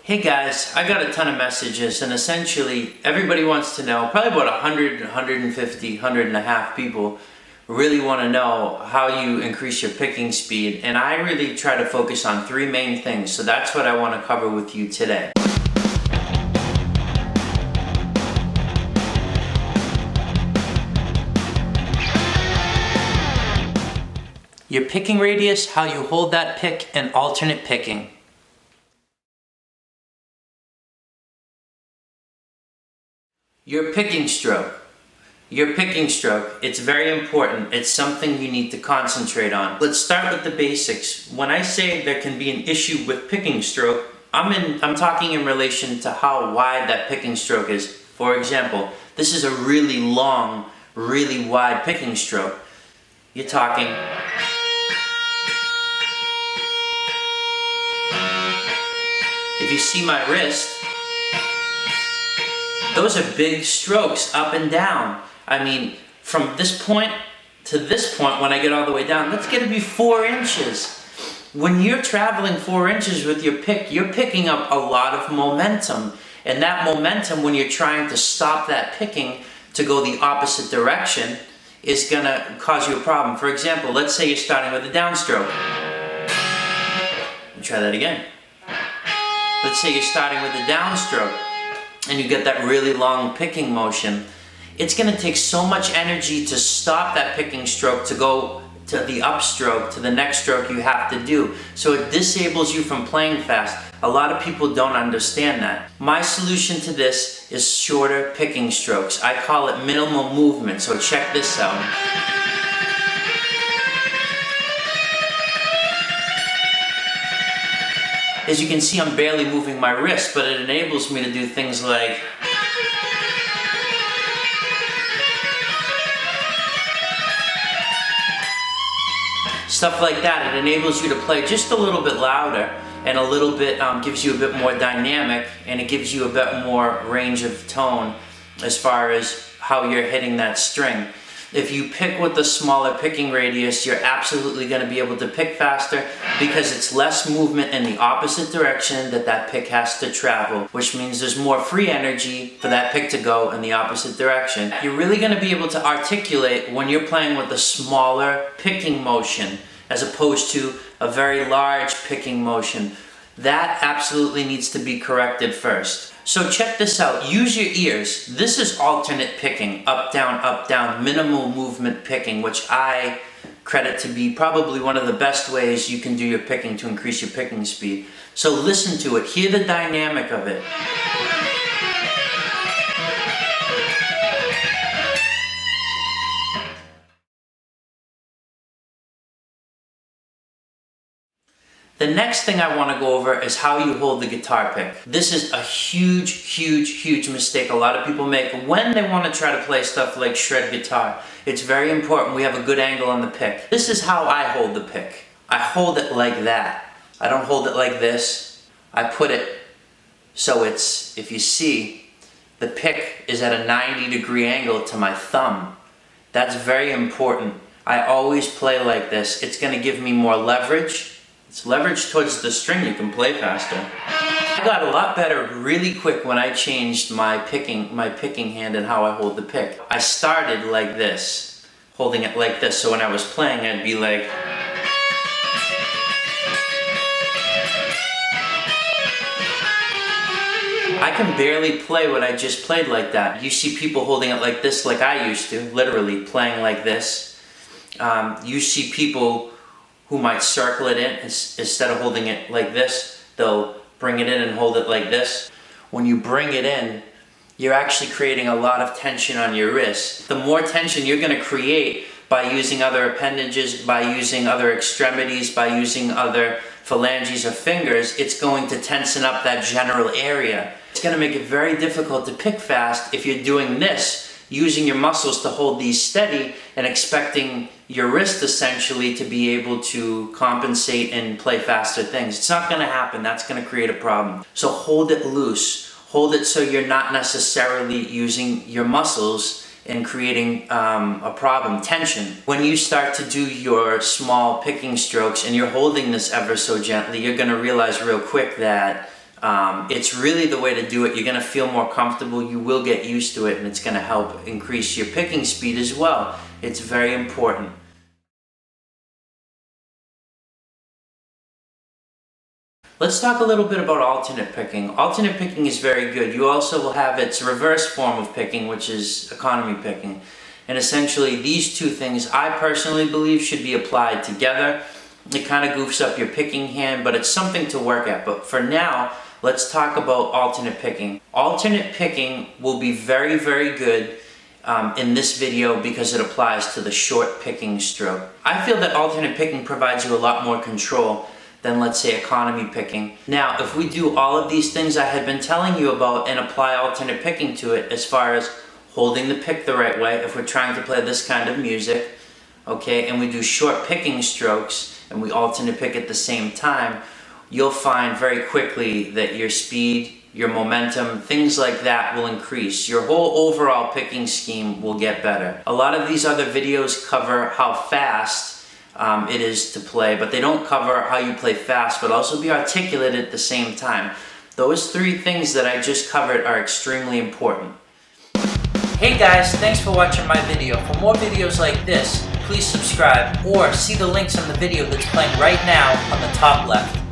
Hey guys, I got a ton of messages and essentially everybody wants to know, probably about 100, 150, 100 and a half people really want to know how you increase your picking speed, and I really try to focus on three main things, so that's what I want to cover with you today. Your picking radius, how you hold that pick, and alternate picking. Your picking stroke. Your picking stroke, it's very important. It's something you need to concentrate on. Let's start with the basics. When I say there can be an issue with picking stroke, I'm talking in relation to how wide that picking stroke is. For example, this is a really long, really wide picking stroke. You're talking. If you see my wrist, those are big strokes up and down. I mean, from this point to this point, when I get all the way down, that's gonna be 4 inches. When you're traveling 4 inches with your pick, you're picking up a lot of momentum. And that momentum, when you're trying to stop that picking to go the opposite direction, is gonna cause you a problem. For example, let's say you're starting with a downstroke. Try that again. Let's say you're starting with a downstroke and you get that really long picking motion. It's going to take so much energy to stop that picking stroke to go to the upstroke, to the next stroke you have to do. So it disables you from playing fast. A lot of people don't understand that. My solution to this is shorter picking strokes. I call it minimal movement, so check this out. As you can see, I'm barely moving my wrist, but it enables me to do things like stuff like that. It enables you to play just a little bit louder and a little bit, gives you a bit more dynamic, and it gives you a bit more range of tone as far as how you're hitting that string. If you pick with the smaller picking radius, you're absolutely going to be able to pick faster because it's less movement in the opposite direction that pick has to travel, which means there's more free energy for that pick to go in the opposite direction. You're really going to be able to articulate when you're playing with a smaller picking motion as opposed to a very large picking motion. That absolutely needs to be corrected first. So check this out, use your ears. This is alternate picking, up, down, minimal movement picking, which I credit to be probably one of the best ways you can do your picking to increase your picking speed. So listen to it, hear the dynamic of it. The next thing I want to go over is how you hold the guitar pick. This is a huge mistake a lot of people make when they want to try to play stuff like shred guitar. It's very important we have a good angle on the pick. This is how I hold the pick. I hold it like that. I don't hold it like this. I put it so it's, if you see, the pick is at a 90-degree angle to my thumb. That's very important. I always play like this. It's going to give me more leverage. It's leverage towards the string, you can play faster. I got a lot better really quick when I changed my picking hand and how I hold the pick. I started like this, holding it like this, so when I was playing I'd be like, I can barely play what I just played like that. You see people holding it like this, like I used to, literally playing like this. You see people who might circle it in instead of holding it like this. They'll bring it in and hold it like this. When you bring it in, you're actually creating a lot of tension on your wrist. The more tension you're going to create by using other appendages, by using other extremities, by using other phalanges or fingers, it's going to tension up that general area. It's going to make it very difficult to pick fast if you're doing this, using your muscles to hold these steady and expecting your wrist essentially to be able to compensate and play faster things. It's not going to happen. That's going to create a problem. So hold it loose. Hold it so you're not necessarily using your muscles and creating a problem, tension. When you start to do your small picking strokes and you're holding this ever so gently, you're going to realize real quick that It's really the way to do it. You're going to feel more comfortable, you will get used to it, and it's going to help increase your picking speed as well. It's very important. Let's talk a little bit about alternate picking. Alternate picking is very good. You also will have its reverse form of picking, which is economy picking. And essentially these two things I personally believe should be applied together. It kind of goofs up your picking hand, but it's something to work at. But for now, let's talk about alternate picking. Alternate picking will be very, very good in this video because it applies to the short picking stroke. I feel that alternate picking provides you a lot more control than, let's say, economy picking. Now, if we do all of these things I had been telling you about and apply alternate picking to it, as far as holding the pick the right way, if we're trying to play this kind of music, okay, and we do short picking strokes and we alternate pick at the same time, you'll find very quickly that your speed, your momentum, things like that will increase. Your whole overall picking scheme will get better. A lot of these other videos cover how fast it is to play, but they don't cover how you play fast, but also be articulate at the same time. Those three things that I just covered are extremely important. Hey guys, thanks for watching my video. For more videos like this, please subscribe or see the links on the video that's playing right now on the top left.